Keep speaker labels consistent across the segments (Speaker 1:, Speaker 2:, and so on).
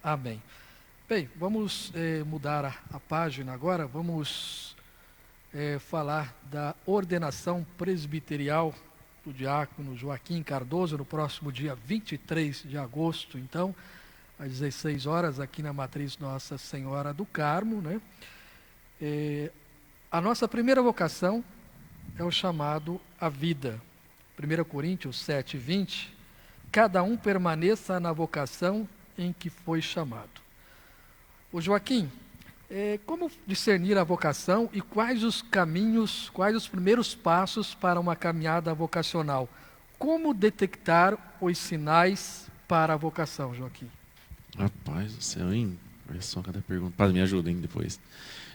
Speaker 1: Amém. Bem, vamos mudar a página agora, vamos falar da ordenação presbiterial do diácono Joaquim Cardoso no próximo dia 23 de agosto, então, às 16 horas, aqui na Matriz Nossa Senhora do Carmo, né? A nossa primeira vocação é o chamado à vida. 1 Coríntios 7:20, cada um permaneça na vocação em que foi chamado. O Joaquim, como discernir a vocação e quais os caminhos, quais os primeiros passos para uma caminhada vocacional? Como detectar os sinais para a vocação, Joaquim?
Speaker 2: Rapaz do céu, hein? Olha só cada pergunta. Padre, me ajuda, hein, depois.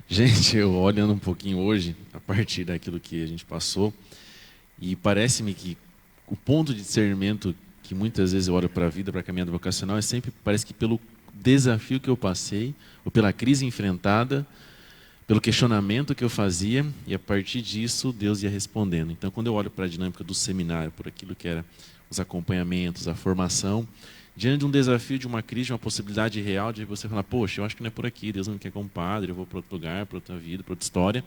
Speaker 2: Gente, eu olhando um pouquinho hoje, a partir daquilo que a gente passou, e parece-me que o ponto de discernimento que muitas vezes eu olho para a vida, para a caminhada vocacional, é sempre, parece que pelo desafio que eu passei, ou pela crise enfrentada, pelo questionamento que eu fazia, e a partir disso Deus ia respondendo. Então, quando eu olho para a dinâmica do seminário, por aquilo que era os acompanhamentos, a formação, diante de um desafio, de uma crise, de uma possibilidade real, de você falar, poxa, eu acho que não é por aqui, Deus não me quer como padre, eu vou para outro lugar, para outra vida, para outra história,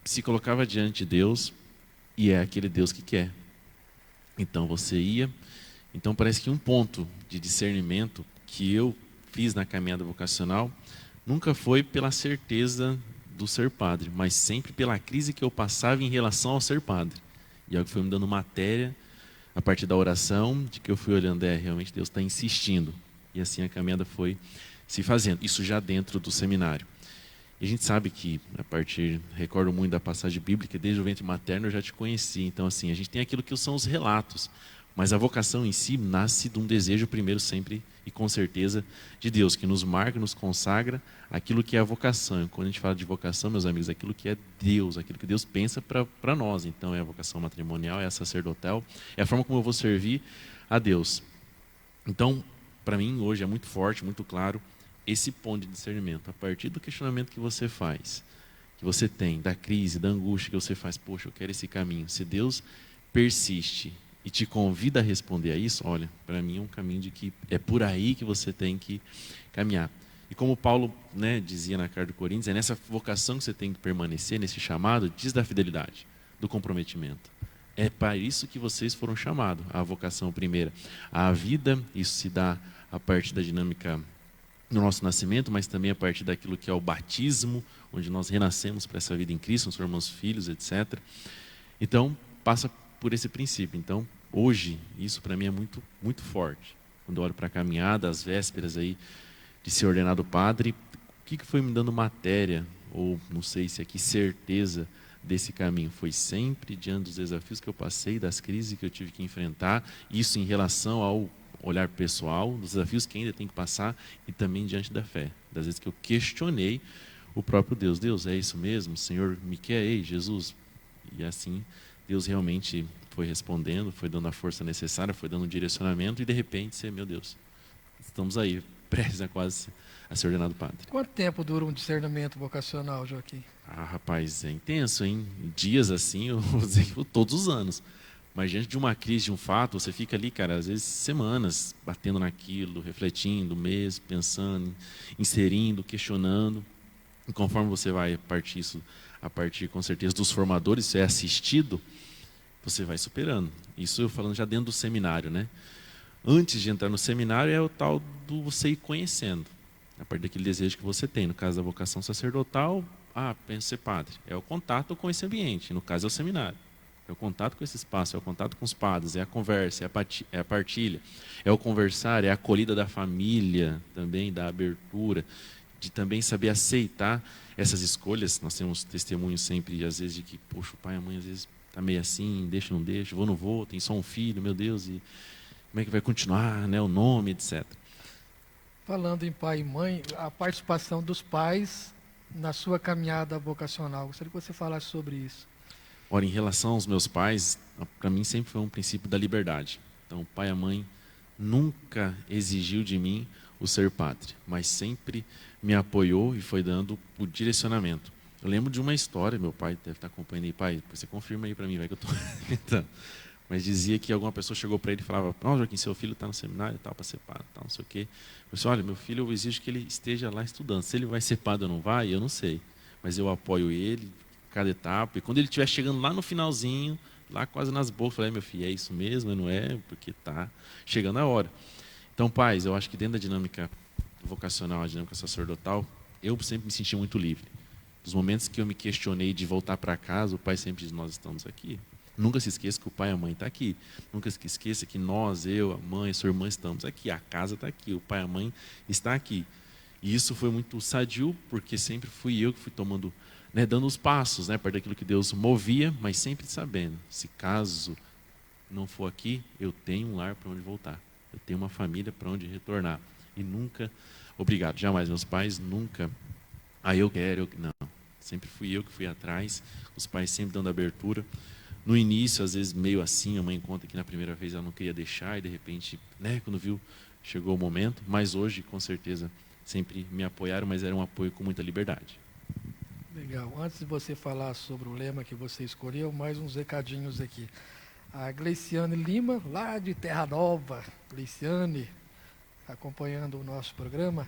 Speaker 2: se colocava diante de Deus, e é aquele Deus que quer. Então você ia. Então parece que um ponto de discernimento que eu fiz na caminhada vocacional nunca foi pela certeza do ser padre, mas sempre pela crise que eu passava em relação ao ser padre. E é o que foi me dando matéria a partir da oração, de que eu fui olhando, realmente Deus está insistindo. E assim a caminhada foi se fazendo. Isso já dentro do seminário. E a gente sabe que, recordo muito da passagem bíblica, desde o ventre materno eu já te conheci. Então, assim, a gente tem aquilo que são os relatos. Mas a vocação em si nasce de um desejo primeiro sempre e com certeza de Deus, que nos marca, nos consagra aquilo que é a vocação. E quando a gente fala de vocação, meus amigos, aquilo que é Deus, aquilo que Deus pensa para nós. Então é a vocação matrimonial, é a sacerdotal, é a forma como eu vou servir a Deus. Então, para mim, hoje é muito forte, muito claro, esse ponto de discernimento. A partir do questionamento que você faz, que você tem, da crise, da angústia que você faz, poxa, eu quero esse caminho. Se Deus persiste e te convida a responder a isso, olha, para mim é um caminho de que é por aí que você tem que caminhar. E como Paulo, dizia na carta de Coríntios, é nessa vocação que você tem que permanecer, nesse chamado, diz da fidelidade, do comprometimento. É para isso que vocês foram chamados, a vocação primeira. A vida, isso se dá a partir da dinâmica do nosso nascimento, mas também a partir daquilo que é o batismo, onde nós renascemos para essa vida em Cristo, nos formamos filhos, etc. Então, passa por esse princípio. Então, hoje, isso para mim é muito, muito forte. Quando eu olho para a caminhada, as vésperas aí de ser ordenado padre, o que foi me dando matéria, ou não sei se aqui certeza desse caminho? Foi sempre diante dos desafios que eu passei, das crises que eu tive que enfrentar, isso em relação ao olhar pessoal, dos desafios que ainda tem que passar, e também diante da fé. Das vezes que eu questionei o próprio Deus. Deus, é isso mesmo? O Senhor me quer? Ei, Jesus? E assim, Deus realmente foi respondendo, foi dando a força necessária, foi dando um direcionamento, e de repente você, meu Deus, estamos aí, prestes a quase a ser ordenado padre.
Speaker 1: Quanto tempo dura um discernimento vocacional, Joaquim?
Speaker 2: Ah, rapaz, é intenso, hein? Dias assim, eu vou dizer que todos os anos. Mas diante de uma crise, de um fato, você fica ali, cara, às vezes semanas, batendo naquilo, refletindo, mês, pensando, inserindo, questionando. E conforme você vai a partir com certeza dos formadores, você é assistido, você vai superando. Isso eu falando já dentro do seminário, né? Antes de entrar no seminário é o tal do você ir conhecendo, a partir daquele desejo que você tem. No caso da vocação sacerdotal, penso ser padre. É o contato com esse ambiente, no caso é o seminário. É o contato com esse espaço, é o contato com os padres, é a conversa, é a partilha, é o conversar, é a acolhida da família, também da abertura, de também saber aceitar essas escolhas. Nós temos testemunhos sempre, às vezes, de que, poxa, o pai e a mãe às vezes está meio assim, deixa, não deixa, vou, não vou, tem só um filho, meu Deus, e como é que vai continuar, o nome, etc.
Speaker 1: Falando em pai e mãe, a participação dos pais na sua caminhada vocacional. Gostaria que você falasse sobre isso.
Speaker 2: Ora, em relação aos meus pais, para mim sempre foi um princípio da liberdade. Então, o pai e a mãe nunca exigiu de mim o ser padre, mas sempre me apoiou e foi dando o direcionamento. Eu lembro de uma história, meu pai deve estar acompanhando aí, pai, você confirma aí para mim, vai que eu estou inventando. mas dizia que alguma pessoa chegou para ele e falava: "Não, Joaquim, seu filho está no seminário, tal, para ser padre, tal, não sei o quê". Eu disse: "Olha, meu filho, eu exijo que ele esteja lá estudando. Se ele vai ser padre ou não vai, eu não sei, mas eu apoio ele cada etapa. E quando ele estiver chegando lá no finalzinho, lá quase nas bocas, eu falei: meu filho, é isso mesmo, não é? Porque está chegando a hora". Então, pais, eu acho que dentro da dinâmica vocacional, a dinâmica sacerdotal, eu sempre me senti muito livre. Dos momentos que eu me questionei de voltar para casa, o pai sempre diz: "Nós estamos aqui". Nunca se esqueça que o pai e a mãe estão aqui. Nunca se esqueça que nós, eu, a mãe, a sua irmã estamos aqui. A casa está aqui, o pai e a mãe estão aqui. E isso foi muito sadio, porque sempre fui eu que fui tomando, dando os passos, perto daquilo que Deus movia, mas sempre sabendo, se caso não for aqui, eu tenho um lar para onde voltar. Eu tenho uma família para onde retornar. E nunca, obrigado, jamais, meus pais nunca, eu quero, não. Sempre fui eu que fui atrás, os pais sempre dando abertura. No início, às vezes, meio assim, a mãe conta que na primeira vez ela não queria deixar, e de repente, quando viu, chegou o momento. Mas hoje, com certeza, sempre me apoiaram, mas era um apoio com muita liberdade.
Speaker 1: Legal. Antes de você falar sobre o lema que você escolheu, mais uns recadinhos aqui. A Gleiciane Lima, lá de Terra Nova. Gleiciane, acompanhando o nosso programa,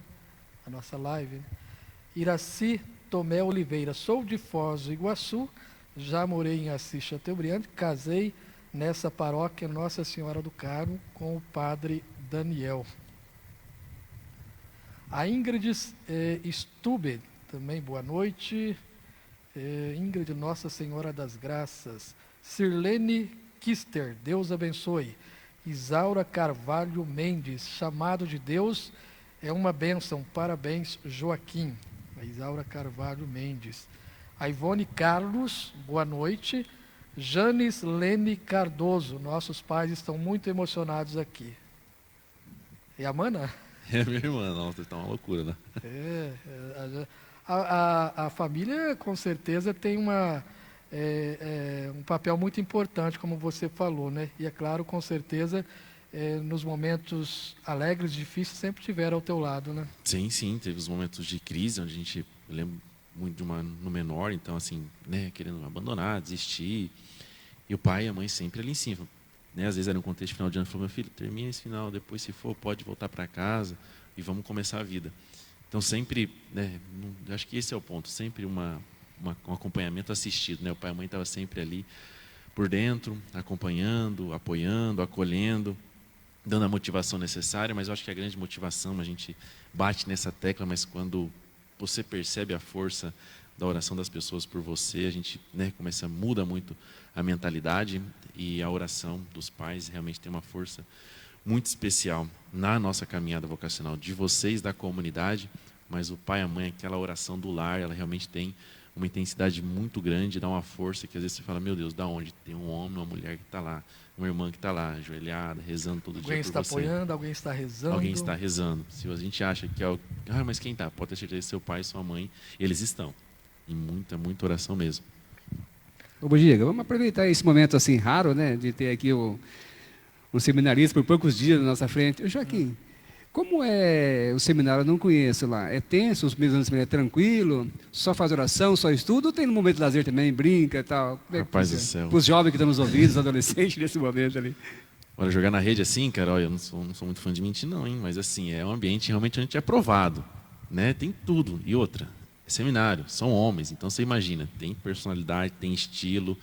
Speaker 1: a nossa live. Iraci Tomé Oliveira, sou de Foz do Iguaçu, já morei em Assis Chateaubriand, casei nessa paróquia Nossa Senhora do Carmo com o padre Daniel. A Ingrid Stube, também boa noite. Ingrid, Nossa Senhora das Graças. Sirlene Kister, Deus abençoe. Isaura Carvalho Mendes, chamado de Deus é uma bênção. Parabéns, Joaquim. A Isaura Carvalho Mendes. A Ivone Carlos, boa noite. Janes Lene Cardoso, nossos pais estão muito emocionados aqui. E a Mana?
Speaker 2: É minha irmã, nossa, está uma loucura, né?
Speaker 1: A família, com certeza, tem um papel muito importante, como você falou, né? E é claro, com certeza, nos momentos alegres, difíceis, sempre tiveram ao teu lado, né?
Speaker 2: Sim, sim, teve os momentos de crise, onde eu lembro muito de uma no menor, então assim, querendo abandonar, desistir, e o pai e a mãe sempre ali em cima. Às vezes era um contexto final de ano, falou: meu filho, termina esse final, depois se for, pode voltar para casa e vamos começar a vida. Então sempre, acho que esse é o ponto, sempre um acompanhamento assistido, o pai e a mãe estavam sempre ali por dentro, acompanhando, apoiando, acolhendo, dando a motivação necessária, mas eu acho que a grande motivação, a gente bate nessa tecla, mas quando você percebe a força da oração das pessoas por você, a gente muda muito a mentalidade, e a oração dos pais realmente tem uma força muito especial na nossa caminhada vocacional, de vocês, da comunidade, mas o pai e a mãe, aquela oração do lar, ela realmente tem uma intensidade muito grande, dá uma força que às vezes você fala: meu Deus, da onde? Tem um homem, uma mulher que está lá, uma irmã que está lá, ajoelhada, rezando todo dia por você.
Speaker 1: Alguém está apoiando, alguém está rezando.
Speaker 2: Alguém está rezando. Se a gente acha que é mas quem está? Pode ter certeza, seu pai e sua mãe, eles estão. Em muita, muita oração mesmo.
Speaker 3: Ô, Bugiga, vamos aproveitar esse momento assim raro, de ter aqui um seminarista por poucos dias na nossa frente. Ô, Joaquim, como é o seminário? Eu não conheço lá. É tenso, os primeiros anos do seminário é tranquilo? Só faz oração, só estuda? Ou tem no momento de lazer também, brinca e tal?
Speaker 2: Rapaz do céu.
Speaker 3: Para os jovens que estão nos ouvindo, os adolescentes nesse momento ali.
Speaker 2: Olha, jogar na rede assim, cara, olha, eu não sou muito fã de mentir não, hein? Mas assim, é um ambiente realmente onde é aprovado, Tem tudo. E outra, é seminário, são homens, então você imagina, tem personalidade, tem estilo,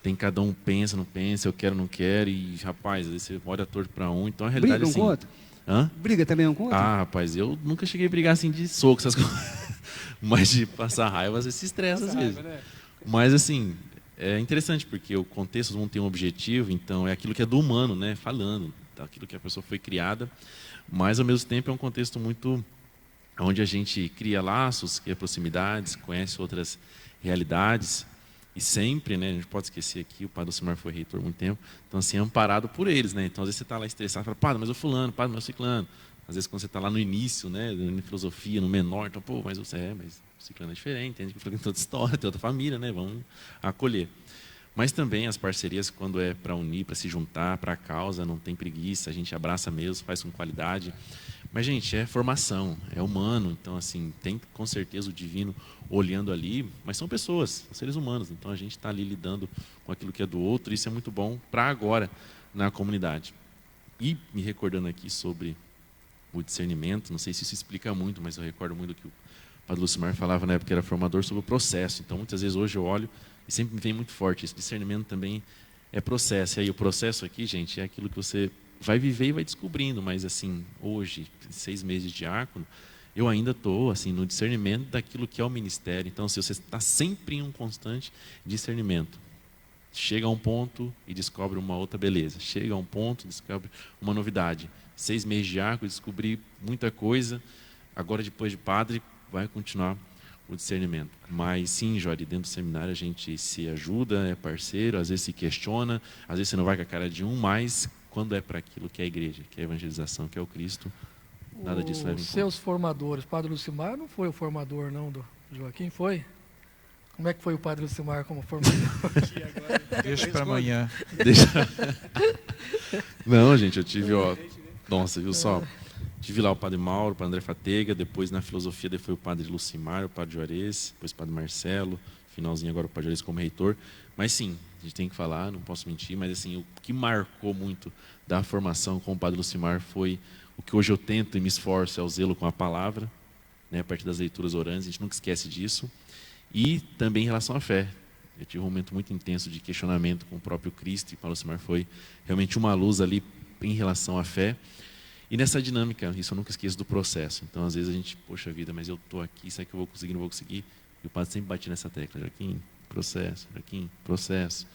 Speaker 2: tem cada um pensa, não pensa, eu quero, não quero, e rapaz, às vezes você olha torto para um, então a realidade
Speaker 3: briga
Speaker 2: assim...
Speaker 3: um com outro?
Speaker 2: Hã?
Speaker 3: Briga também um com outro?
Speaker 2: Rapaz, eu nunca cheguei a brigar assim de soco, essas coisas, mas de passar raiva, às vezes se estressa às vezes. Mas assim, é interessante, porque o contexto, todo mundo tem um objetivo, então é aquilo que é do humano, falando, aquilo que a pessoa foi criada, mas ao mesmo tempo é um contexto muito... onde a gente cria laços, cria proximidades, conhece outras realidades, e sempre, a gente pode esquecer aqui, o padre Alcimar foi reitor há muito tempo, então assim, é amparado por eles, então às vezes você está lá estressado, fala: padre, mas o fulano, padre, mas o ciclano. Às vezes quando você está lá no início, na filosofia, no menor, então, pô, mas o ciclano é diferente, tem toda história, tem outra família, vamos acolher. Mas também as parcerias, quando é para unir, para se juntar, para a causa, não tem preguiça, a gente abraça mesmo, faz com qualidade. Mas, gente, é formação, é humano, então, assim, tem com certeza o divino olhando ali, mas são pessoas, são seres humanos, então a gente está ali lidando com aquilo que é do outro, e isso é muito bom para agora na comunidade. E me recordando aqui sobre o discernimento, não sei se isso explica muito, mas eu recordo muito do que o Padre Lucimar falava na época que era formador sobre o processo. Então, muitas vezes hoje eu olho e sempre me vem muito forte, esse discernimento também é processo. E aí o processo aqui, gente, é aquilo que você vai viver e vai descobrindo, mas assim, hoje, 6 meses de diácono, eu ainda estou assim, no discernimento daquilo que é o ministério. Então, se você está sempre em um constante discernimento, chega a um ponto e descobre uma outra beleza, chega a um ponto e descobre uma novidade. 6 meses de diácono, descobri muita coisa, agora depois de padre, vai continuar o discernimento. Mas sim, Jori, dentro do seminário a gente se ajuda, é parceiro, às vezes se questiona, às vezes você não vai com a cara de um, mas quando é para aquilo que é a igreja, que é a evangelização, que é o Cristo, nada disso leva em
Speaker 1: Os
Speaker 2: conta.
Speaker 1: seus formadores, Padre Lucimar não foi o formador não do Joaquim, foi? Como é que foi o Padre Lucimar como formador?
Speaker 4: Deixa para amanhã.
Speaker 2: Deixa... Não, gente, eu tive, ó, nossa, viu só? Tive lá o Padre Mauro, o Padre André Fatega, depois na filosofia daí foi o Padre Lucimar, o Padre Juarez, depois o Padre Marcelo, finalzinho agora o Padre Juarez como reitor. Mas sim, a gente tem que falar, não posso mentir, mas assim, o que marcou muito da formação com o Padre Lucimar foi o que hoje eu tento e me esforço, é o zelo com a palavra, né, a partir das leituras orantes, a gente nunca esquece disso. E também em relação à fé. Eu tive um momento muito intenso de questionamento com o próprio Cristo, e Paulo Lucimar foi realmente uma luz ali em relação à fé. E nessa dinâmica, isso eu nunca esqueço do processo. Então, às vezes a gente, poxa vida, mas eu estou aqui, será que eu vou conseguir, não vou conseguir? E o padre sempre batia nessa tecla, Joaquim, processo.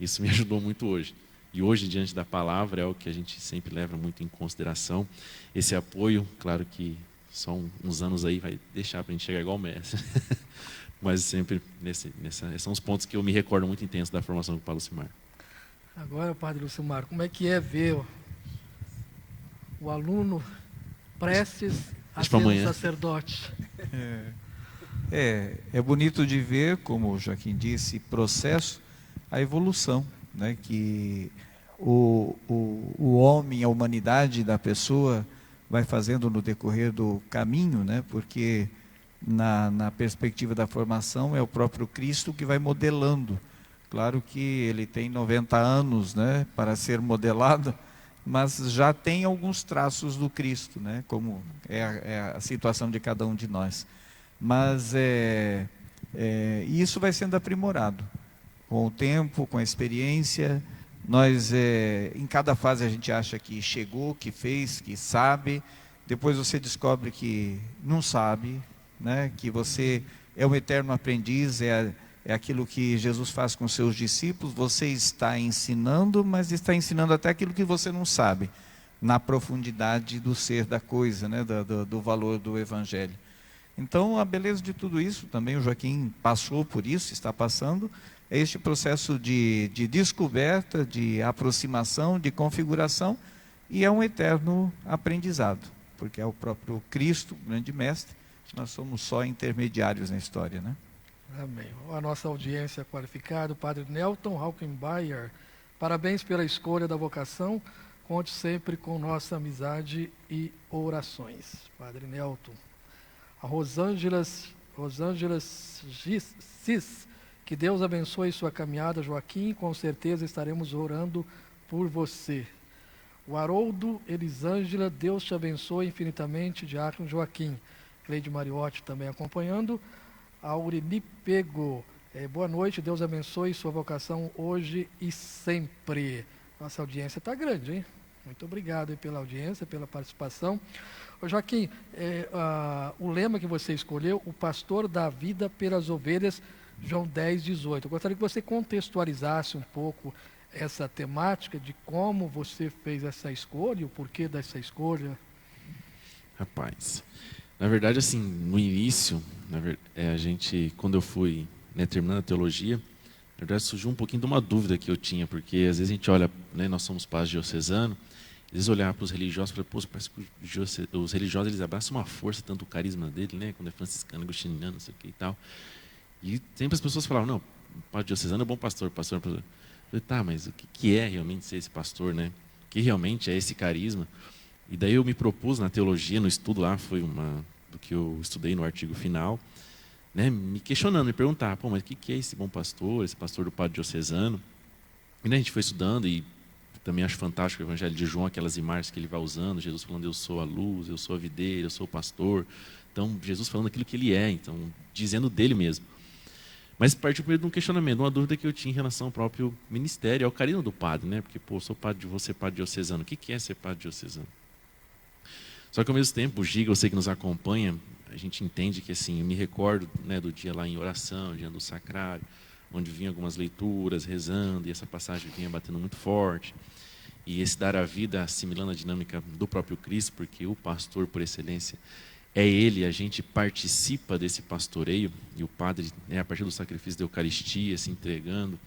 Speaker 2: Isso me ajudou muito hoje. E hoje, diante da palavra, é o que a gente sempre leva muito em consideração. Esse apoio, claro que só uns anos aí vai deixar para a gente chegar igual o Messi. Mas sempre, são os pontos que eu me recordo muito intenso da formação do Paulo Lucimar.
Speaker 1: Agora, Padre Lucimar, como é que é ver o aluno prestes a ser um sacerdote?
Speaker 4: É bonito de ver, como o Joaquim disse, processo, a evolução, né? Que o homem, a humanidade da pessoa vai fazendo no decorrer do caminho, né? Porque na perspectiva da formação é o próprio Cristo que vai modelando. Claro que ele tem 90 anos, né, para ser modelado, mas já tem alguns traços do Cristo, né, como é a situação de cada um de nós. Mas isso vai sendo aprimorado com o tempo, com a experiência. Nós, em cada fase a gente acha que chegou, que fez, que sabe, depois você descobre que não sabe, né? Que você é um eterno aprendiz, é aquilo que Jesus faz com seus discípulos. Você está ensinando, mas está ensinando até aquilo que você não sabe, na profundidade do ser da coisa, né? do valor do Evangelho. Então, a beleza de tudo isso, também o Joaquim passou por isso, está passando, é este processo de descoberta, de aproximação, de configuração, e é um eterno aprendizado, porque é o próprio Cristo, o grande mestre. Nós somos só intermediários na história, né?
Speaker 1: Amém. A nossa audiência qualificada, o Padre Nelton Haukenbayer. Parabéns pela escolha da vocação. Conte sempre com nossa amizade e orações. Padre Nelton. A Rosângela Cis. Que Deus abençoe sua caminhada, Joaquim. Com certeza estaremos orando por você. O Haroldo Elisângela. Deus te abençoe infinitamente, Diácono Joaquim. Cleide Mariotti também acompanhando. Aureli Pego, boa noite, Deus abençoe sua vocação hoje e sempre. Nossa audiência está grande, hein? Muito obrigado aí pela audiência, pela participação. Ô Joaquim, o lema que você escolheu, o pastor dá vida pelas ovelhas, João 10:18. Eu gostaria que você contextualizasse um pouco essa temática de como você fez essa escolha, o porquê dessa escolha.
Speaker 2: Rapaz, na verdade, assim, no início, a gente, quando eu fui, né, terminando a teologia, na verdade surgiu um pouquinho de uma dúvida que eu tinha, porque às vezes a gente olha, né, nós somos pais diocesanos, às vezes olhar para os religiosos e falar, pô, parece que os religiosos eles abraçam uma força, tanto o carisma dele, né, quando é franciscano, agostiniano, não sei o que e tal. E sempre as pessoas falavam, não, o padre diocesano é bom pastor. Eu falei, tá, mas o que é realmente ser esse pastor, né? O que realmente é esse carisma? E daí eu me propus na teologia, no estudo lá, foi do que eu estudei no artigo final, né, me questionando, me perguntar, pô, mas o que é esse bom pastor, esse pastor do padre diocesano? E daí a gente foi estudando e também acho fantástico o Evangelho de João, aquelas imagens que ele vai usando, Jesus falando, eu sou a luz, eu sou a videira, eu sou o pastor. Então, Jesus falando aquilo que ele é, então, dizendo dele mesmo. Mas partiu primeiro de um questionamento, uma dúvida que eu tinha em relação ao próprio ministério, ao carinho do padre, né? Porque, pô, sou padre, vou ser padre diocesano. O que é ser padre diocesano? Só que ao mesmo tempo, o Giga, você que nos acompanha, a gente entende que, assim, eu me recordo, né, do dia lá em oração, diante do sacrário, onde vinha algumas leituras, rezando, e essa passagem vinha batendo muito forte. E esse dar a vida assimilando a dinâmica do próprio Cristo, porque o pastor por excelência é ele, a gente participa desse pastoreio, e o padre, né, a partir do sacrifício da Eucaristia, se entregando.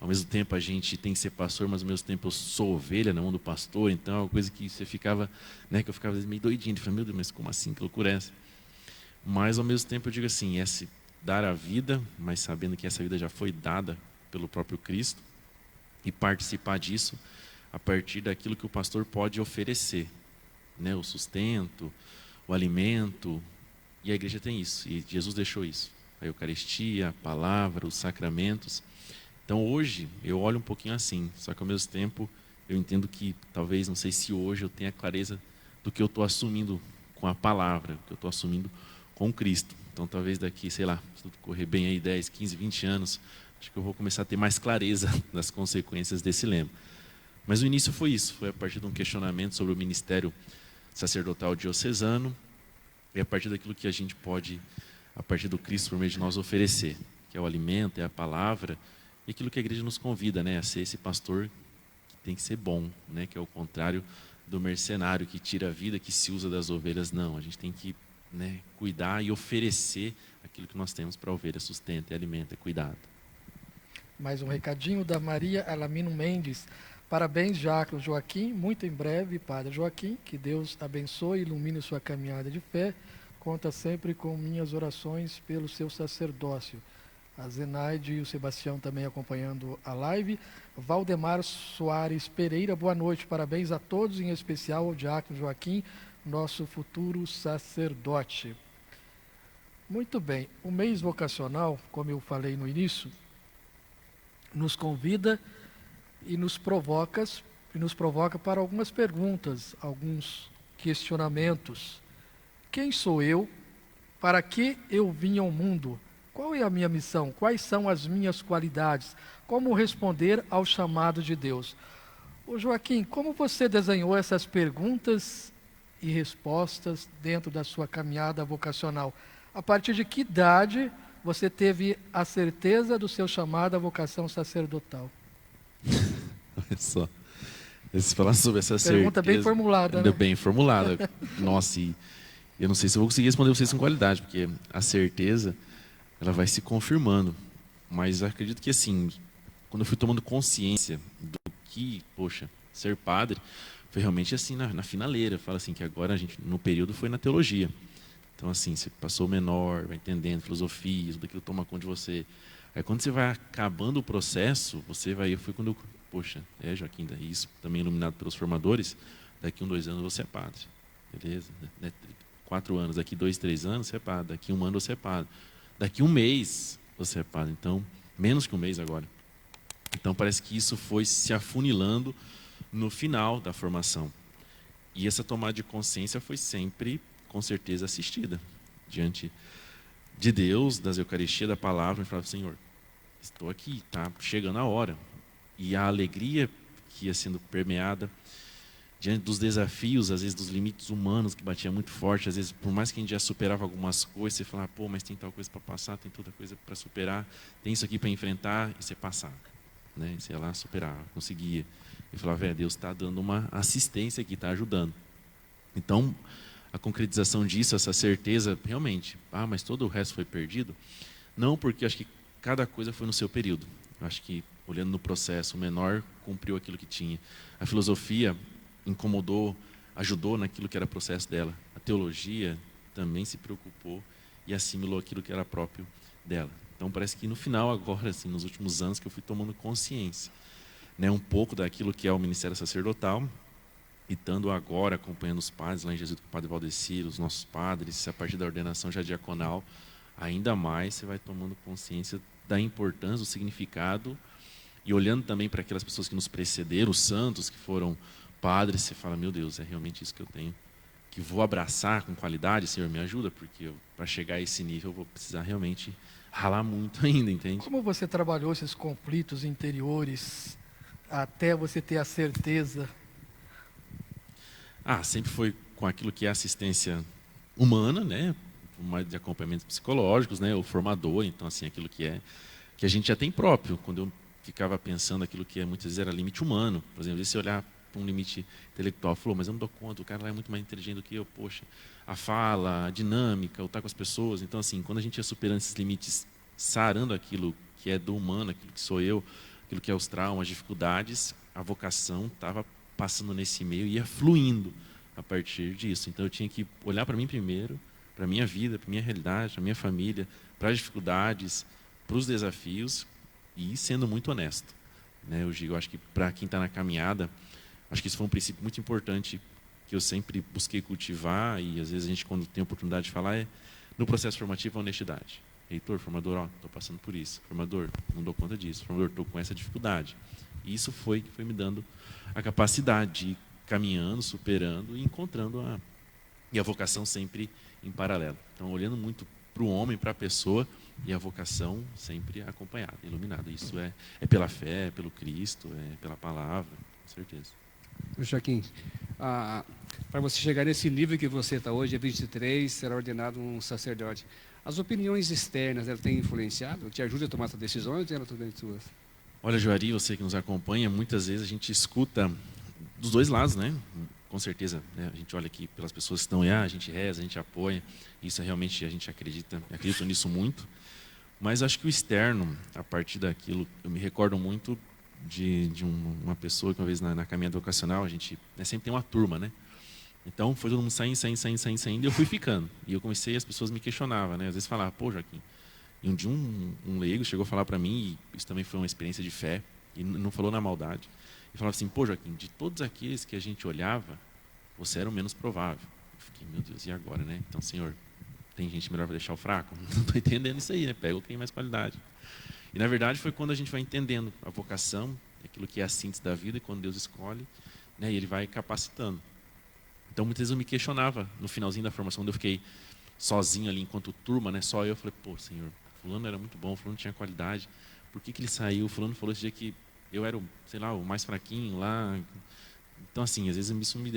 Speaker 2: Ao mesmo tempo a gente tem que ser pastor, mas ao mesmo tempo eu sou ovelha na mão do pastor, então é uma coisa que você ficava, né, que eu ficava meio doidinho, falei, meu Deus, mas como assim, que loucura é essa? Mas ao mesmo tempo eu digo assim, esse dar a vida, mas sabendo que essa vida já foi dada pelo próprio Cristo, e participar disso a partir daquilo que o pastor pode oferecer, né, o sustento, o alimento, e a igreja tem isso, e Jesus deixou isso, a Eucaristia, a palavra, os sacramentos. Então hoje eu olho um pouquinho assim, só que ao mesmo tempo eu entendo que talvez, não sei se hoje eu tenha clareza do que eu estou assumindo com a palavra, do que eu estou assumindo com Cristo. Então talvez daqui, sei lá, se tudo correr bem aí 10, 15, 20 anos, acho que eu vou começar a ter mais clareza das consequências desse lema. Mas o início foi isso, foi a partir de um questionamento sobre o ministério sacerdotal diocesano e a partir daquilo que a gente pode, a partir do Cristo, por meio de nós, oferecer, que é o alimento, é a palavra, e aquilo que a igreja nos convida, né, a ser esse pastor que tem que ser bom, né, que é o contrário do mercenário que tira a vida, que se usa das ovelhas. Não, a gente tem que, né, cuidar e oferecer aquilo que nós temos para a ovelha, sustento, é alimento, é cuidado.
Speaker 1: Mais um recadinho da Maria Alamino Mendes. Parabéns, Diácono Joaquim. Muito em breve, Padre Joaquim. Que Deus abençoe e ilumine sua caminhada de fé. Conta sempre com minhas orações pelo seu sacerdócio. A Zenaide e o Sebastião também acompanhando a live. Valdemar Soares Pereira, boa noite. Parabéns a todos, em especial ao Diácono Joaquim, nosso futuro sacerdote. Muito bem. O mês vocacional, como eu falei no início, nos convida e nos provoca para algumas perguntas, alguns questionamentos. Quem sou eu? Para que eu vim ao mundo? Qual é a minha missão? Quais são as minhas qualidades? Como responder ao chamado de Deus? Ô Joaquim, como você desenhou essas perguntas e respostas dentro da sua caminhada vocacional? A partir de que idade você teve a certeza do seu chamado à vocação sacerdotal?
Speaker 2: Olha só. Se falar sobre essa
Speaker 1: Pergunta
Speaker 2: certeza,
Speaker 1: bem formulada, né?
Speaker 2: bem formulada. Nossa, e eu não sei se eu vou conseguir responder vocês com qualidade, porque a certeza ela vai se confirmando. Mas eu acredito que, assim, quando eu fui tomando consciência do que, poxa, ser padre, foi realmente assim na finaleira. Fala assim que agora a gente, no período, foi na teologia. Então, assim, você passou o menor, vai entendendo filosofia, tudo aquilo toma conta de você. Aí, quando você vai acabando o processo, você vai... Foi quando eu... Poxa, Joaquim, isso também iluminado pelos formadores, daqui 1, 2 anos você é padre. Beleza? 4 anos, daqui 2, 3 anos você é padre. Daqui 1 ano você é padre. Daqui 1 mês você é padre. Então, menos que 1 mês agora. Então, parece que isso foi se afunilando no final da formação. E essa tomada de consciência foi sempre, com certeza, assistida. Diante de Deus, das Eucaristias, da palavra, e falava, Senhor, estou aqui, está chegando a hora. E a alegria que ia sendo permeada diante dos desafios, às vezes dos limites humanos que batia muito forte, às vezes por mais que a gente já superava algumas coisas, você falava, pô, mas tem tal coisa para passar, tem toda coisa para superar, tem isso aqui para enfrentar, e você passava, né? E você ia lá superar, conseguia. E falava, Deus está dando uma assistência aqui, está ajudando. Então, a concretização disso, essa certeza, realmente, mas todo o resto foi perdido? Não, porque acho que cada coisa foi no seu período. Acho que, olhando no processo, o menor cumpriu aquilo que tinha. A filosofia incomodou, ajudou naquilo que era processo dela. A teologia também se preocupou e assimilou aquilo que era próprio dela. Então, parece que no final, agora, assim, nos últimos anos, que eu fui tomando consciência, né, um pouco daquilo que é o ministério sacerdotal E estando agora acompanhando os padres lá em Jesus, com o Padre Valdecir, os nossos padres, a partir da ordenação já diaconal, ainda mais você vai tomando consciência da importância, do significado, e olhando também para aquelas pessoas que nos precederam, os santos que foram padres, você fala, meu Deus, é realmente isso que eu tenho, que vou abraçar com qualidade, Senhor, me ajuda, porque para chegar a esse nível eu vou precisar realmente ralar muito ainda, entende?
Speaker 1: Como você trabalhou esses conflitos interiores até você ter a certeza?
Speaker 2: Sempre foi com aquilo que é assistência humana, né? De acompanhamentos psicológicos, né? O formador, então assim, aquilo que a gente já tem próprio. Quando eu ficava pensando aquilo que muitas vezes era limite humano, por exemplo, se olhar para um limite intelectual, falou, mas eu não dou conta, o cara lá é muito mais inteligente do que eu, poxa, a fala, a dinâmica, o estar com as pessoas, então assim, quando a gente ia superando esses limites, sarando aquilo que é do humano, aquilo que sou eu, aquilo que é os traumas, as dificuldades, a vocação estava passando nesse meio e ia fluindo a partir disso. Então eu tinha que olhar para mim primeiro, para a minha vida, para a minha realidade, para a minha família, para as dificuldades, para os desafios e ir sendo muito honesto. Né? Eu acho que para quem está na caminhada, acho que isso foi um princípio muito importante que eu sempre busquei cultivar e às vezes a gente, quando tem a oportunidade de falar, no processo formativo, a honestidade. Reitor, formador, estou passando por isso. Formador, não dou conta disso. Formador, estou com essa dificuldade. E isso foi me dando a capacidade de ir caminhando, superando e encontrando a vocação sempre em paralelo. Então, olhando muito para o homem, para a pessoa, e a vocação sempre acompanhada, iluminada. Isso é pela fé, é pelo Cristo, é pela palavra, com certeza.
Speaker 3: Joaquim, para você chegar nesse nível que você está hoje, é 23, será ordenado um sacerdote. As opiniões externas, elas têm influenciado? Te ajuda a tomar essas decisões ou elas estão dentro suas?
Speaker 2: Olha, Joari, você que nos acompanha, muitas vezes a gente escuta dos dois lados, né? Com certeza, né? A gente olha aqui pelas pessoas que estão aí, a gente reza, a gente apoia, isso realmente a gente acredito nisso muito, mas acho que o externo, a partir daquilo, eu me recordo muito de uma pessoa que uma vez na caminhada vocacional, a gente sempre tem uma turma, né? Então foi todo mundo saindo, e eu fui ficando, e eu comecei, as pessoas me questionavam, né? Às vezes falavam, pô, Joaquim, e um dia um leigo chegou a falar para mim, e isso também foi uma experiência de fé, e não falou na maldade, e falava assim, pô, Joaquim, de todos aqueles que a gente olhava, você era o menos provável. Eu fiquei, meu Deus, e agora, né? Então, Senhor, tem gente melhor para deixar o fraco? Não estou entendendo isso aí, né? Pega o que tem mais qualidade. E, na verdade, foi quando a gente vai entendendo a vocação, aquilo que é a síntese da vida, e quando Deus escolhe, né, e Ele vai capacitando. Então, muitas vezes eu me questionava, no finalzinho da formação, quando eu fiquei sozinho ali, enquanto turma, né, só eu falei, pô, Senhor, fulano era muito bom, fulano tinha qualidade, por que ele saiu? Fulano falou esse dia que eu era, o mais fraquinho lá. Então, assim, às vezes isso me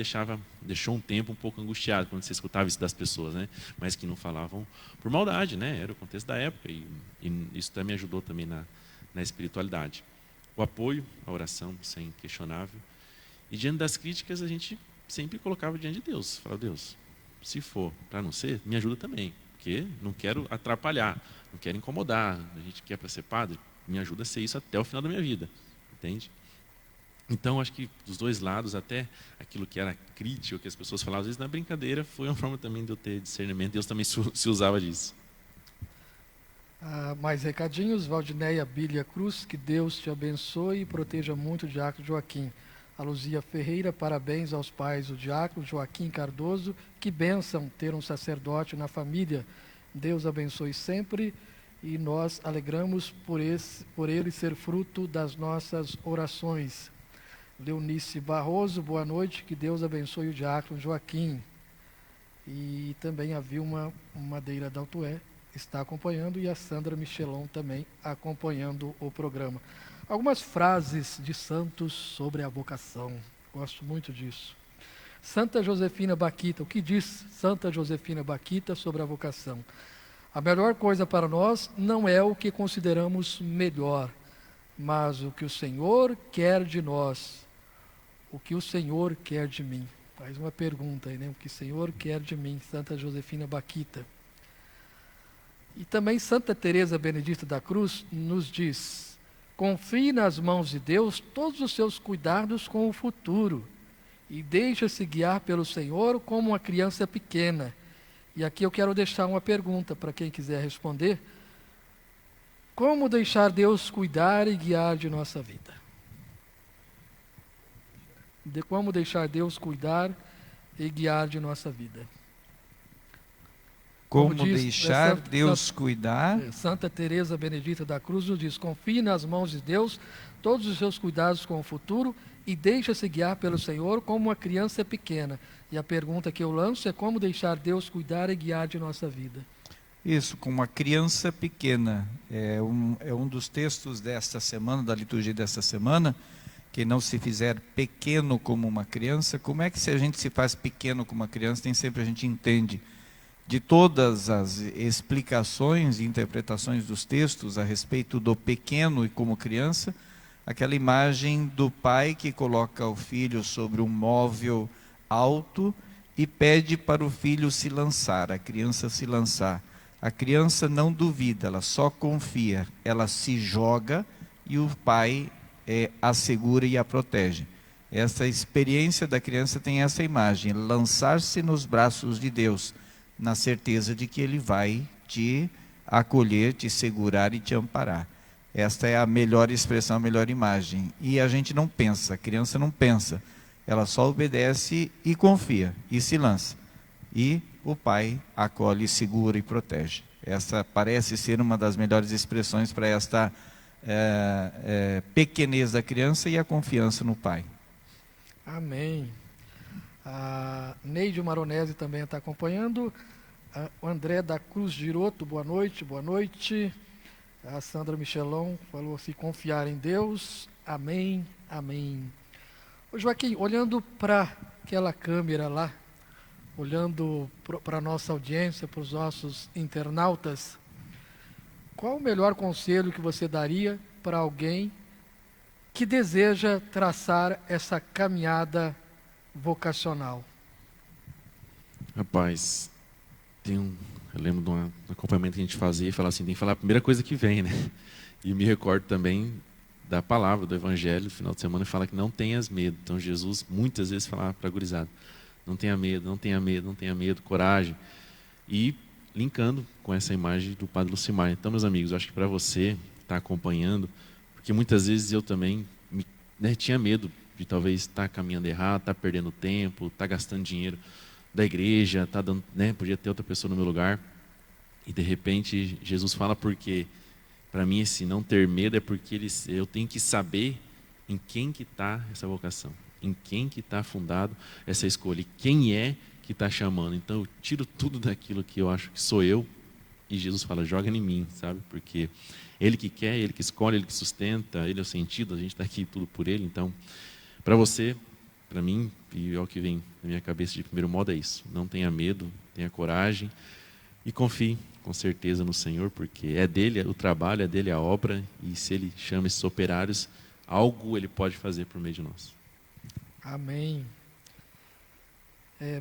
Speaker 2: deixou um tempo um pouco angustiado quando você escutava isso das pessoas, né? Mas que não falavam por maldade, né? Era o contexto da época e isso também ajudou também na espiritualidade. O apoio, a oração, isso é inquestionável. E diante das críticas, a gente sempre colocava diante de Deus. Falava, Deus, se for para não ser, me ajuda também, porque não quero atrapalhar, não quero incomodar. A gente quer para ser padre, me ajuda a ser isso até o final da minha vida, entende? Então, acho que dos dois lados, até aquilo que era crítico, que as pessoas falavam, às vezes na brincadeira, foi uma forma também de eu ter discernimento. Deus também se usava disso.
Speaker 1: Mais recadinhos, Valdineia Bília Cruz, que Deus te abençoe e proteja muito o diácono Joaquim. A Luzia Ferreira, parabéns aos pais do diácono Joaquim Cardoso, que bênção ter um sacerdote na família. Deus abençoe sempre e nós alegramos por ele ser fruto das nossas orações. Leonice Barroso, boa noite, que Deus abençoe o diácono Joaquim. E também a Vilma Madeira Daltué está acompanhando e a Sandra Michelon também acompanhando o programa. Algumas frases de santos sobre a vocação, gosto muito disso. Santa Josefina Baquita, o que diz Santa Josefina Baquita sobre a vocação? A melhor coisa para nós não é o que consideramos melhor, mas o que o Senhor quer de nós. O que o Senhor quer de mim? Faz uma pergunta aí, né? O que o Senhor quer de mim? Santa Josefina Baquita. E também Santa Teresa Benedita da Cruz nos diz: confie nas mãos de Deus todos os seus cuidados com o futuro e deixa-se guiar pelo Senhor como uma criança pequena. E aqui eu quero deixar uma pergunta para quem quiser responder. Como deixar Deus cuidar e guiar de nossa vida? de como deixar Deus cuidar e guiar de nossa vida.
Speaker 4: Como
Speaker 1: diz,
Speaker 4: deixar Deus cuidar?
Speaker 1: Santa Teresa Benedita da Cruz nos diz: confie nas mãos de Deus todos os seus cuidados com o futuro e deixa-se guiar pelo Senhor como uma criança pequena. E a pergunta que eu lanço é como deixar Deus cuidar e guiar de nossa vida.
Speaker 4: Isso, com uma criança pequena. É um dos textos desta semana, da liturgia desta semana. Quem não se fizer pequeno como uma criança, como é que se a gente se faz pequeno como uma criança, nem sempre a gente entende. De todas as explicações e interpretações dos textos a respeito do pequeno e como criança, aquela imagem do pai que coloca o filho sobre um móvel alto e pede para o filho se lançar, a criança se lançar. A criança não duvida, ela só confia, ela se joga e o pai a segura e a protege. Essa experiência da criança tem essa imagem, lançar-se nos braços de Deus, na certeza de que Ele vai te acolher, te segurar e te amparar. Esta é a melhor expressão, a melhor imagem. E a gente não pensa, a criança não pensa, ela só obedece e confia, e se lança. E o pai acolhe, segura e protege. Essa parece ser uma das melhores expressões para esta pequenez da criança e a confiança no pai.
Speaker 1: Amém. A Neide Maronese também está acompanhando. O André da Cruz Giroto, boa noite, boa noite. A Sandra Michelon falou assim: confiar em Deus, amém, amém. Ô Joaquim, olhando para aquela câmera lá, olhando para a nossa audiência, para os nossos internautas, qual o melhor conselho que você daria para alguém que deseja traçar essa caminhada vocacional?
Speaker 2: Rapaz, eu lembro de um acompanhamento que a gente fazia e falava assim, tem que falar a primeira coisa que vem, né? E me recordo também da palavra, do Evangelho, no final de semana, fala que não tenhas medo. Então Jesus muitas vezes falava para a gurizada, não tenha medo, não tenha medo, não tenha medo, coragem. E linkando com essa imagem do Padre Lucimar. Então, meus amigos, eu acho que para você estar acompanhando, porque muitas vezes eu também tinha medo de talvez estar caminhando errado, estar perdendo tempo, estar gastando dinheiro da igreja, estar dando, podia ter outra pessoa no meu lugar. E de repente Jesus fala, porque para mim esse não ter medo é porque eu tenho que saber em quem que está essa vocação, em quem que está fundado essa escolha, e quem é que está chamando. Então eu tiro tudo daquilo que eu acho que sou eu, e Jesus fala, joga em mim, sabe? Porque Ele que quer, Ele que escolhe, Ele que sustenta, Ele é o sentido, a gente está aqui tudo por Ele. Então, para você, para mim, e é o que vem na minha cabeça de primeiro modo é isso. Não tenha medo, tenha coragem e confie com certeza no Senhor, porque é dele o trabalho, é dele a obra, e se Ele chama esses operários, algo Ele pode fazer por meio de nós.
Speaker 1: Amém.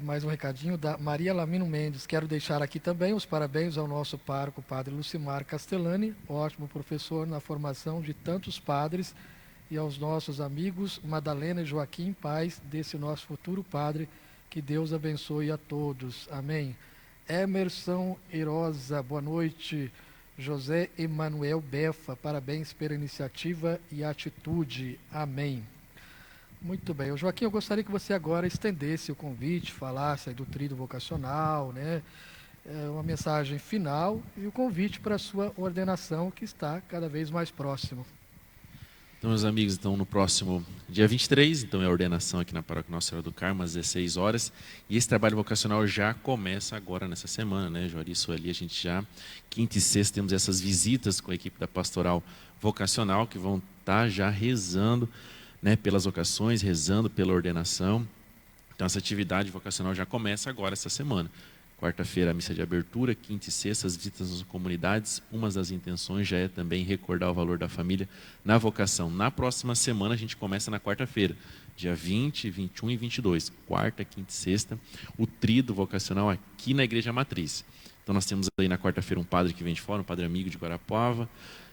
Speaker 1: Mais um recadinho da Maria Lamino Mendes. Quero deixar aqui também os parabéns ao nosso pároco, Padre Lucimar Castellani, ótimo professor na formação de tantos padres, e aos nossos amigos Madalena e Joaquim, pais desse nosso futuro padre. Que Deus abençoe a todos. Amém. Emerson Erosa, boa noite. José Emanuel Befa, parabéns pela iniciativa e atitude. Amém. Muito bem. Joaquim, eu gostaria que você agora estendesse o convite, falasse aí do tríduo vocacional, né? Uma mensagem final e o convite para a sua ordenação, que está cada vez mais próximo.
Speaker 2: Então, meus amigos, no próximo dia 23, então é a ordenação aqui na Paróquia Nossa Senhora do Carmo, às 16 horas. E esse trabalho vocacional já começa agora nessa semana, né, Jori? Isso ali a gente já, quinta e sexta, temos essas visitas com a equipe da Pastoral Vocacional, que vão estar já rezando, né, pelas vocações, rezando pela ordenação. Então, essa atividade vocacional já começa agora, essa semana. Quarta-feira, a missa de abertura, quinta e sexta, as visitas nas comunidades. Uma das intenções já é também recordar o valor da família na vocação. Na próxima semana, a gente começa na quarta-feira, dia 20, 21 e 22. Quarta, quinta e sexta, o tríduo vocacional aqui na Igreja Matriz. Então, nós temos aí na quarta-feira um padre que vem de fora, um padre amigo de Guarapuava.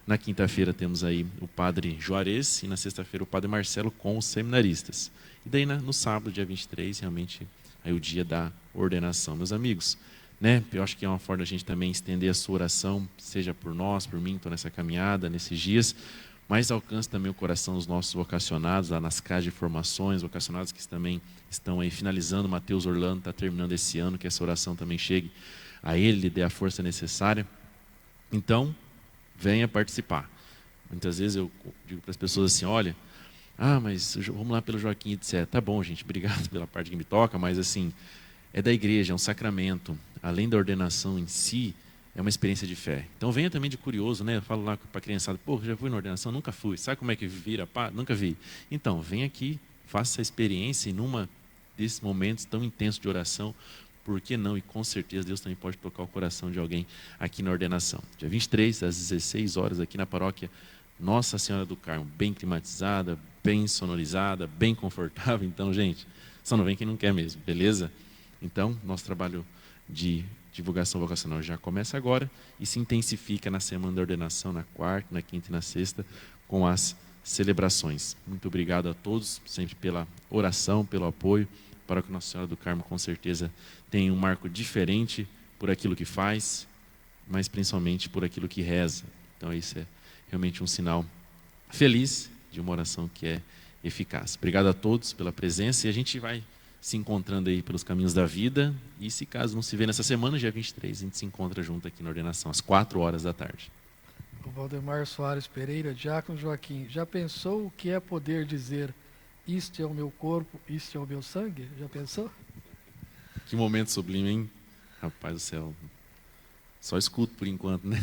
Speaker 2: Na quinta-feira temos aí o padre Juarez e na sexta-feira o padre Marcelo com os seminaristas. E daí no sábado, dia 23, realmente aí o dia da ordenação. Meus amigos, né, eu acho que é uma forma da gente também estender a sua oração, seja por nós, por mim, estou nessa caminhada, nesses dias, mas alcance também o coração dos nossos vocacionados, lá nas casas de formações, vocacionados que também estão aí finalizando. Mateus Orlando está terminando esse ano, que essa oração também chegue a ele, lhe dê a força necessária. Então, venha participar. Muitas vezes eu digo para as pessoas assim, olha, mas vamos lá pelo Joaquim, etc. Tá bom, gente, obrigado pela parte que me toca, mas assim, é da igreja, é um sacramento. Além da ordenação em si, é uma experiência de fé. Então venha também de curioso, né? Eu falo lá para a criançada, pô, já fui na ordenação? Nunca fui. Sabe como é que vira? Pá? Nunca vi. Então, vem aqui, faça essa experiência e numa desses momentos tão intensos de oração, por que não? E com certeza Deus também pode tocar o coração de alguém aqui na ordenação. Dia 23, às 16 horas, aqui na paróquia Nossa Senhora do Carmo, bem climatizada, bem sonorizada, bem confortável. Então, gente, só não vem quem não quer mesmo, beleza? Então, nosso trabalho de divulgação vocacional já começa agora e se intensifica na semana da ordenação, na quarta, na quinta e na sexta, com as celebrações. Muito obrigado a todos, sempre pela oração, pelo apoio, para que Nossa Senhora do Carmo, com certeza, tenha um marco diferente por aquilo que faz, mas principalmente por aquilo que reza. Então, isso é realmente um sinal feliz de uma oração que é eficaz. Obrigado a todos pela presença e a gente vai se encontrando aí pelos caminhos da vida. E se caso não se vê nessa semana, dia 23, a gente se encontra junto aqui na ordenação, às 4 horas da tarde.
Speaker 1: O Valdemar Soares Pereira, diácono Joaquim, já pensou o que é poder dizer isto é o meu corpo, isto é o meu sangue? Já pensou?
Speaker 2: Que momento sublime, hein? Rapaz do céu. Só escuto por enquanto, né?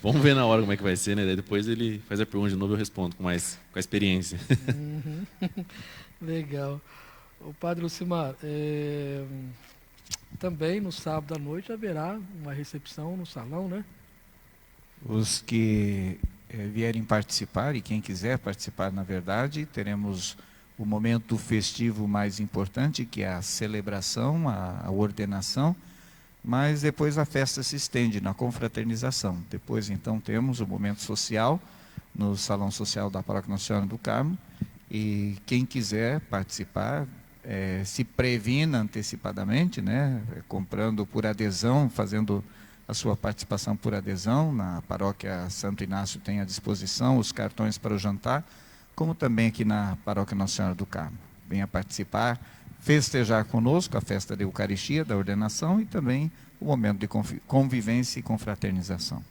Speaker 2: Vamos ver na hora como é que vai ser, né? Daí depois ele faz a pergunta de novo e eu respondo com a experiência.
Speaker 1: Uhum. Legal. O Padre Lucimar, também no sábado à noite haverá uma recepção no salão, né?
Speaker 4: Os que vierem participar, e quem quiser participar, na verdade, teremos o momento festivo mais importante, que é a celebração, a ordenação, mas depois a festa se estende na confraternização. Depois, então, temos o momento social, no Salão Social da Paróquia Nossa Senhora do Carmo, e quem quiser participar, se previna antecipadamente, né, comprando por adesão, fazendo a sua participação por adesão. Na Paróquia Santo Inácio tem à disposição os cartões para o jantar, como também aqui na Paróquia Nossa Senhora do Carmo. Venha participar, festejar conosco a festa da Eucaristia, da ordenação e também o momento de convivência e confraternização.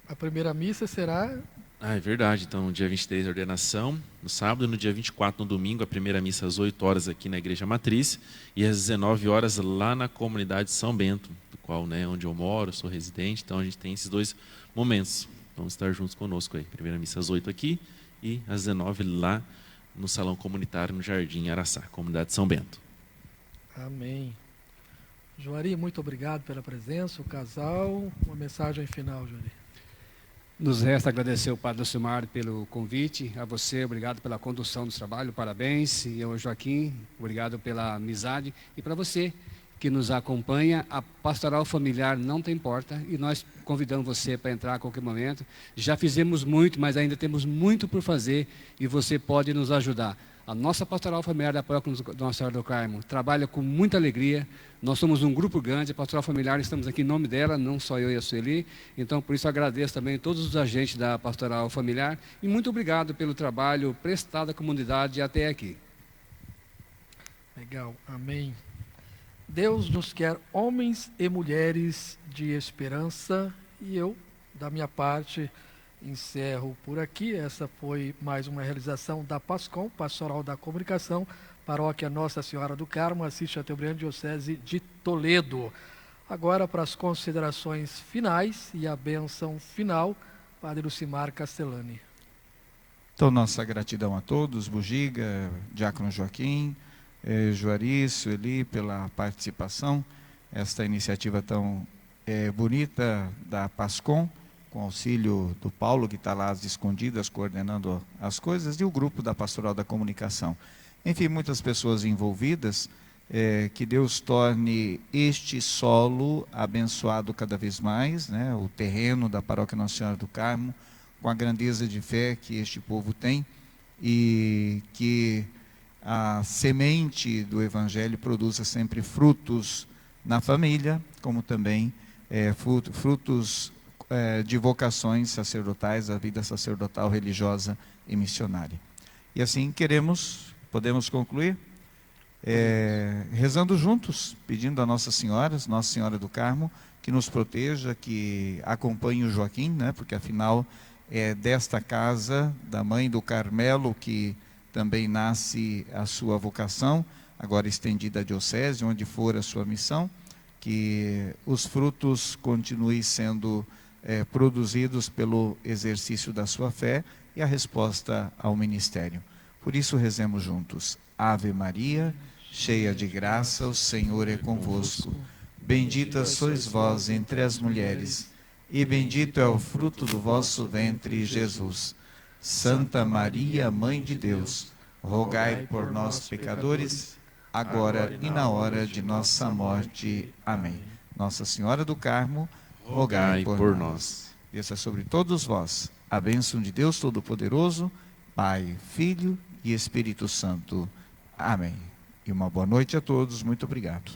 Speaker 1: A primeira missa será...
Speaker 2: É verdade. Então, no dia 23, a ordenação, no sábado, e no dia 24, no domingo, a primeira missa às 8 horas aqui na Igreja Matriz e às 19 horas lá na comunidade São Bento, do qual, né, onde eu moro, sou residente. Então, a gente tem esses dois momentos. Vamos estar juntos conosco aí. Primeira missa às 8 aqui e às 19 lá no Salão Comunitário, no Jardim Araçá, comunidade São Bento.
Speaker 1: Amém. Joari, muito obrigado pela presença, o casal. Uma mensagem final, Joari.
Speaker 3: Nos resta agradecer ao Padre Lucimar pelo convite, a você, obrigado pela condução do trabalho, parabéns, e ao Joaquim, obrigado pela amizade, e para você que nos acompanha, a Pastoral Familiar não tem porta, e nós convidamos você para entrar a qualquer momento. Já fizemos muito, mas ainda temos muito por fazer, e você pode nos ajudar. A nossa Pastoral Familiar da Paróquia Nossa Senhora do Carmo trabalha com muita alegria. Nós somos um grupo grande, a Pastoral Familiar, estamos aqui em nome dela, não só eu e a Sueli. Então, por isso, agradeço também a todos os agentes da Pastoral Familiar. E muito obrigado pelo trabalho prestado à comunidade até aqui.
Speaker 1: Legal, amém. Deus nos quer homens e mulheres de esperança. E eu, da minha parte, encerro por aqui. Essa foi mais uma realização da PASCOM, Pastoral da Comunicação, Paróquia Nossa Senhora do Carmo, Assis Chateaubriand, Diocese de Toledo. Agora para as considerações finais e a bênção final, Padre Lucimar Castellani.
Speaker 4: Então, nossa gratidão a todos, Bugiga, Diácono Joaquim, Joari, Sueli, pela participação, esta iniciativa tão bonita da PASCOM, com auxílio do Paulo, que está lá às escondidas, coordenando as coisas, e o grupo da Pastoral da Comunicação. Enfim, muitas pessoas envolvidas, que Deus torne este solo abençoado cada vez mais, né, o terreno da Paróquia Nossa Senhora do Carmo, com a grandeza de fé que este povo tem, e que a semente do Evangelho produza sempre frutos na família, como também frutos de vocações sacerdotais, a vida sacerdotal, religiosa e missionária. E assim podemos concluir, rezando juntos, pedindo a Nossa Senhora do Carmo, que nos proteja, que acompanhe o Joaquim, né? Porque afinal é desta casa, da Mãe do Carmelo, que também nasce a sua vocação, agora estendida à diocese, onde for a sua missão, que os frutos continuem sendo produzidos pelo exercício da sua fé e a resposta ao ministério. Por isso rezemos juntos. Ave Maria, cheia de graça, o Senhor é convosco. Bendita sois vós entre as mulheres, e bendito é o fruto do vosso ventre, Jesus. Santa Maria, Mãe de Deus, rogai por nós, pecadores, agora e na hora de nossa morte. Amém. Nossa Senhora do Carmo, rogai por nós. Desça sobre todos vós a bênção de Deus Todo-Poderoso, Pai, Filho e Espírito Santo. Amém. E uma boa noite a todos. Muito obrigado.